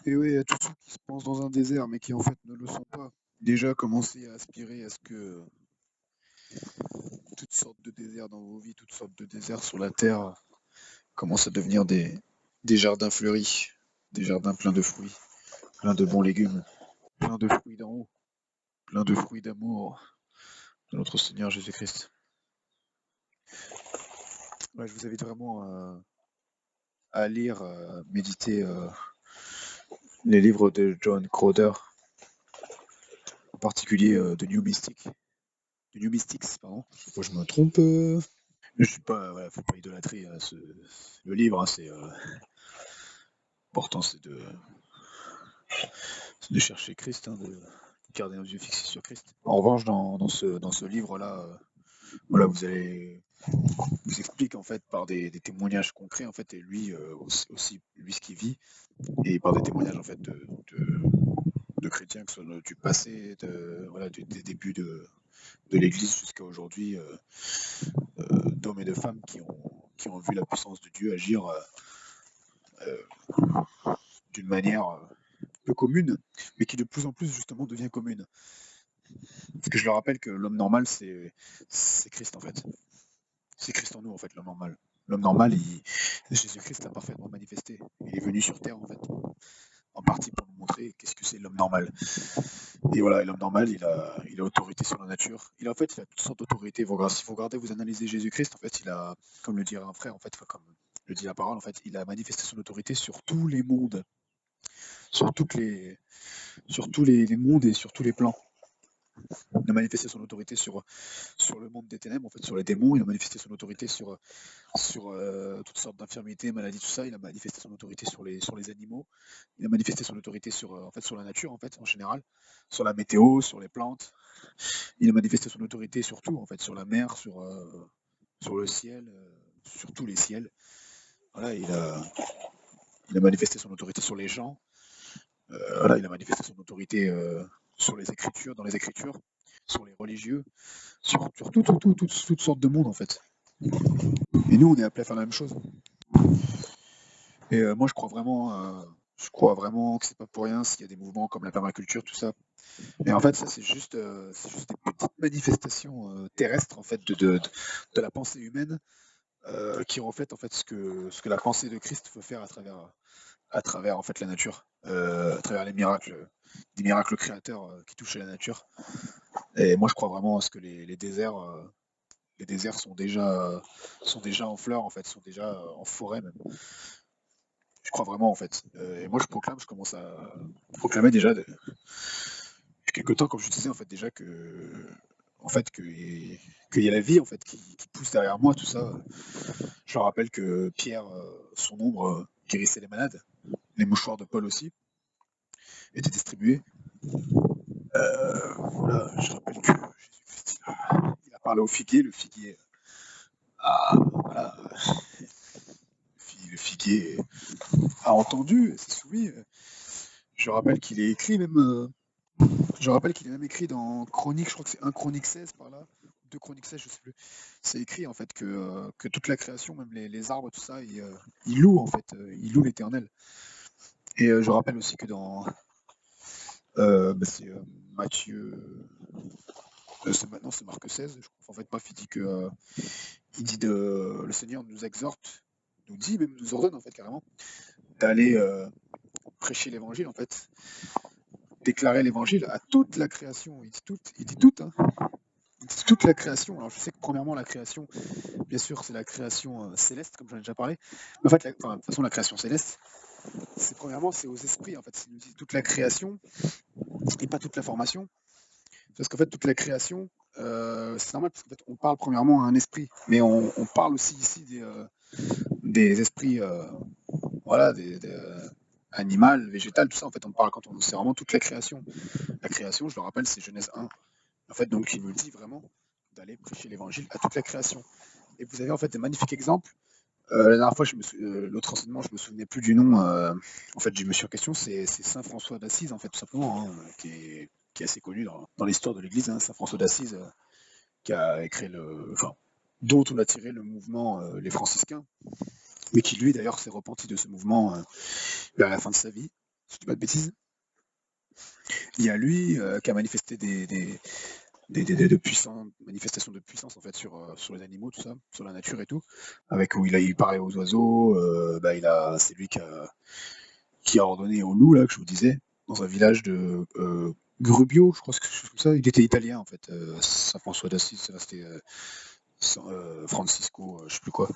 Et oui, à tous ceux qui se pensent dans un désert, mais qui en fait ne le sont pas. Déjà, commencez à aspirer à ce que toutes sortes de déserts dans vos vies, toutes sortes de déserts sur la terre, commencent à devenir des jardins fleuris, des jardins pleins de fruits, pleins de bons légumes, pleins de fruits d'en haut, pleins de fruits d'amour de notre Seigneur Jésus-Christ. Ouais, je vous invite vraiment à lire, méditer les livres de John Crowder, en particulier de New Mystics, pardon. Je sais pas, je me trompe. Je suis pas, voilà, faut pas idolâtrer le livre, hein, important, c'est de chercher Christ, hein, de garder nos yeux fixés sur Christ. En revanche, dans ce livre-là, voilà, vous explique en fait par des témoignages concrets en fait, et lui aussi, lui ce qu'il vit, et par des témoignages en fait de chrétiens, que ce soit du passé, voilà, des débuts de l'Église jusqu'à aujourd'hui, d'hommes et de femmes qui ont vu la puissance de Dieu agir d'une manière peu commune, mais qui de plus en plus justement devient commune. Parce que je le rappelle que l'homme normal, c'est Christ en fait. C'est Christ en nous en fait, l'homme normal. L'homme normal, Jésus-Christ l'a parfaitement manifesté. Il est venu sur terre en fait, en partie pour nous montrer qu'est-ce que c'est l'homme normal. Et voilà, l'homme normal, il a autorité sur la nature. Il a toutes sortes d'autorités. Si vous regardez, vous analysez Jésus-Christ, en fait, il a, comme le dirait un frère, en fait, comme le dit la parole, en fait, il a manifesté son autorité sur tous les mondes, sur toutes les, sur tous les mondes et sur tous les plans. Il a manifesté son autorité sur le monde des ténèbres, en fait, sur les démons. Il a manifesté son autorité sur toutes sortes d'infirmités, maladies, tout ça. Il a manifesté son autorité sur les animaux. Il a manifesté son autorité en fait, sur la nature, en fait, en général, sur la météo, sur les plantes. Il a manifesté son autorité sur tout, en fait, sur la mer, sur le ciel, sur tous les ciels. Voilà, il a manifesté son autorité sur les gens. Voilà, il a manifesté son autorité sur les écritures, dans les écritures, sur les religieux, sur toutes sortes de mondes, en fait. Et nous, on est appelés à faire la même chose. Et moi, je crois vraiment que c'est pas pour rien s'il y a des mouvements comme la permaculture, tout ça. Et en fait, ça, c'est juste des petites manifestations terrestres, en fait, de la pensée humaine, qui reflètent en fait ce que la pensée de Christ veut faire à travers en fait la nature, à travers les miracles, des miracles créateurs qui touchent à la nature. Et moi, je crois vraiment à ce que les déserts sont déjà en fleurs, en fait, sont déjà en forêt même. Je crois vraiment en fait. Et moi, je commence à proclamer déjà depuis quelque temps, comme je disais en fait déjà en fait qu'il y a la vie en fait qui pousse derrière moi, tout ça. Je leur rappelle que Pierre, son ombre, guérissait les malades, les mouchoirs de Paul aussi étaient distribués. Voilà, je rappelle que Jésus-Christ il a parlé au figuier, le figuier voilà, le figuier a entendu, s'est soumis. Je rappelle qu'il est écrit même. Je rappelle qu'il est même écrit dans Chronique, je crois que c'est 1 Chronique 16 par là, 2 Chronique 16, je sais plus. C'est écrit en fait que toute la création, même les arbres, tout ça, ils louent en fait, ils louent l'Éternel. Et je rappelle aussi que c'est Matthieu, maintenant c'est Marc 16, je crois. En fait, bref, il dit le Seigneur nous exhorte, nous dit, même nous ordonne en fait carrément, d'aller prêcher l'évangile en fait, déclarer l'évangile à toute la création. Il dit toute, hein. Toute la création. Alors je sais que premièrement la création, bien sûr, c'est la création céleste, comme j'en ai déjà parlé. Mais en fait, de toute façon, la création céleste, c'est aux esprits, en fait. C'est toute la création et pas toute la formation. Parce qu'en fait, toute la création, c'est normal, parce qu'en fait, on parle premièrement à un esprit. Mais on parle aussi ici des esprits, voilà, animal, végétal, tout ça. En fait, c'est vraiment toute la création. La création, je le rappelle, c'est Genèse 1. En fait, donc, il nous dit vraiment d'aller prêcher l'évangile à toute la création. Et vous avez en fait des magnifiques exemples. La dernière fois, l'autre enseignement, je me souvenais plus du nom. En fait, je me suis en question, c'est Saint François d'Assise, en fait, tout simplement, hein, qui est assez connu dans l'histoire de l'Église. Hein, Saint François d'Assise, qui a créé enfin, dont on a tiré le mouvement les franciscains, mais qui lui d'ailleurs s'est repenti de ce mouvement vers la fin de sa vie. si je dis pas de bêtises. Il y a lui qui a manifesté de puissantes manifestations de puissance en fait sur les animaux, tout ça, sur la nature et tout, avec où il parlait aux oiseaux, c'est lui qui a ordonné aux loups là que je vous disais, dans un village de Grubio, je crois que c'est quelque chose comme ça. Il était italien en fait, Saint François d'Assise, c'était Francisco, je sais plus quoi.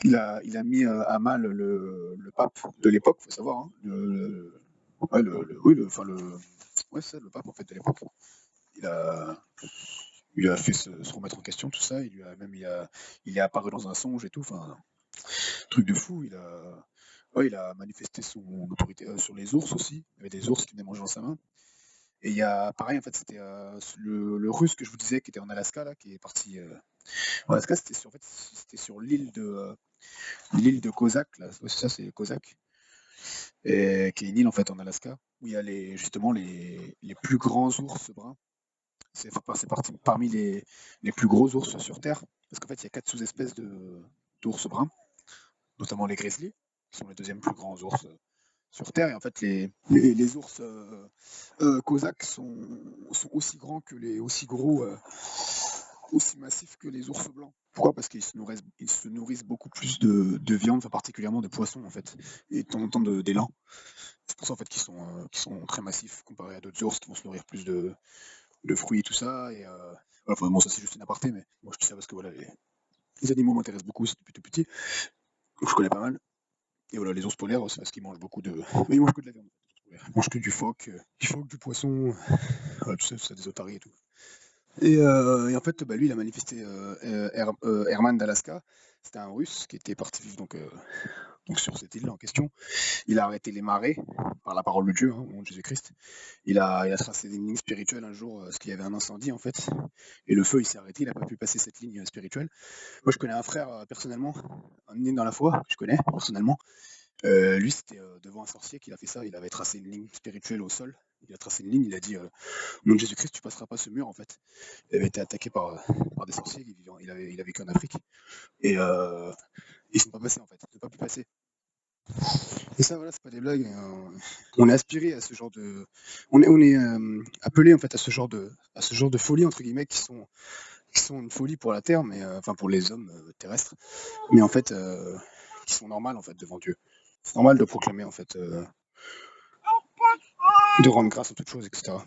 Il a mis à mal le pape de l'époque, faut savoir, hein, ouais, oui, ouais, c'est ça, le pape en fait de l'époque. Il a, il a fait se remettre en question tout ça. Il est apparu dans un songe et tout. Enfin, truc de fou. Ouais, il a manifesté son autorité sur les ours aussi. Il y avait des ours qui venaient manger dans sa main. Et il y a, pareil, en fait, c'était le Russe que je vous disais qui était en Alaska là, qui est parti. En Alaska, en fait, c'était sur l'île de Kozak là. Ouais, c'est ça, c'est Kozak, et qui est une île en fait en Alaska où il y a justement les plus grands ours bruns. C'est parmi les plus gros ours sur Terre, parce qu'en fait, il y a 4 sous-espèces d'ours bruns, notamment les grizzlies, qui sont les deuxièmes plus grands ours sur Terre. Et en fait, les ours cosaques sont aussi grands aussi gros, aussi massifs que les ours blancs. Pourquoi? Parce qu'ils se nourrissent beaucoup plus de viande, enfin, particulièrement de poissons, en fait, et de temps en temps d'élan. C'est pour ça en fait qu'ils sont très massifs comparé à d'autres ours qui vont se nourrir plus de fruits et tout ça. Et voilà, enfin, bon, ça c'est juste une aparté, mais moi je dis ça parce que voilà, les animaux m'intéressent beaucoup depuis tout petit, donc je connais pas mal. Et voilà, les ours polaires, c'est parce qu'ils mangent beaucoup de. Mais ils mangent que de la viande. Ils mangent que du phoque, du poisson, voilà, tout ça, des otaries et tout. Et en fait, bah, lui, il a manifesté Herman d'Alaska. C'était un russe qui était parti vivre donc sur cette île en question. Il a arrêté les marées par la parole de Dieu, hein, au nom de Jésus-Christ. Il a tracé une ligne spirituelle un jour, parce qu'il y avait un incendie en fait. Et le feu, il s'est arrêté, il n'a pas pu passer cette ligne spirituelle. Moi, je connais un frère personnellement, un né dans la foi, que je connais personnellement. Lui, c'était devant un sorcier qu'il a fait ça. Il avait tracé une ligne spirituelle au sol. Il a tracé une ligne, il a dit au nom de Jésus-Christ, tu passeras pas ce mur en fait. Il avait été attaqué par des sorciers, il a vécu en Afrique. Et ils ne sont pas passés en fait, ils n'ont pas pu passer. Et ça, voilà, c'est pas des blagues. On est aspiré à ce genre de, on est appelé en fait à ce genre de folie entre guillemets qui sont une folie pour la terre, mais enfin pour les hommes terrestres, mais en fait qui sont normales en fait devant Dieu. C'est normal de proclamer en fait, de rendre grâce à toutes choses, etc.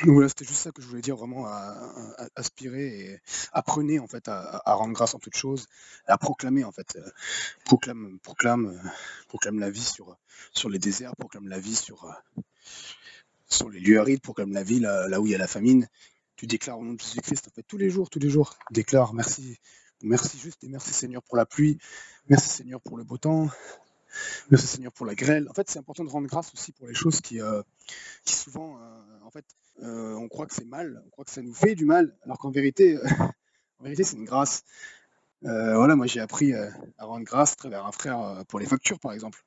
Donc voilà, c'était juste ça que je voulais dire, vraiment à aspirer et apprenez en fait à rendre grâce en toutes choses, à proclamer en fait, proclame la vie sur les déserts, proclame la vie sur les lieux arides, proclame la vie là où il y a la famine. Tu déclares au nom de Jésus-Christ en fait tous les jours, déclare merci, merci juste et merci Seigneur pour la pluie, merci Seigneur pour le beau temps, merci Seigneur pour la grêle. En fait, c'est important de rendre grâce aussi pour les choses qui souvent, en fait, on croit que c'est mal, on croit que ça nous fait du mal, alors qu'en vérité, c'est une grâce. Voilà, moi j'ai appris à rendre grâce à travers un frère pour les factures, par exemple.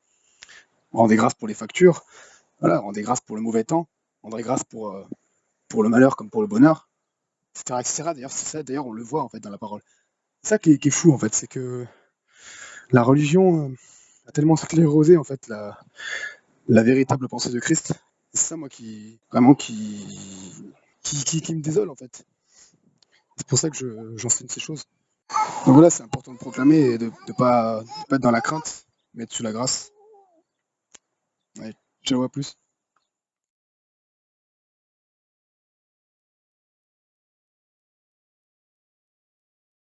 Rendez grâce pour les factures, voilà, rendez grâce pour le mauvais temps, rendez grâce pour le malheur comme pour le bonheur, etc. etc. D'ailleurs, c'est ça, d'ailleurs, on le voit en fait dans la parole. C'est ça qui est fou en fait, c'est que la religion a tellement sclérosé en fait la véritable pensée de Christ. C'est ça, moi, qui me désole en fait. C'est pour ça que j'enseigne ces choses. Donc voilà, c'est important de proclamer et de pas être dans la crainte, mais être sous la grâce. Ouais, je vois plus.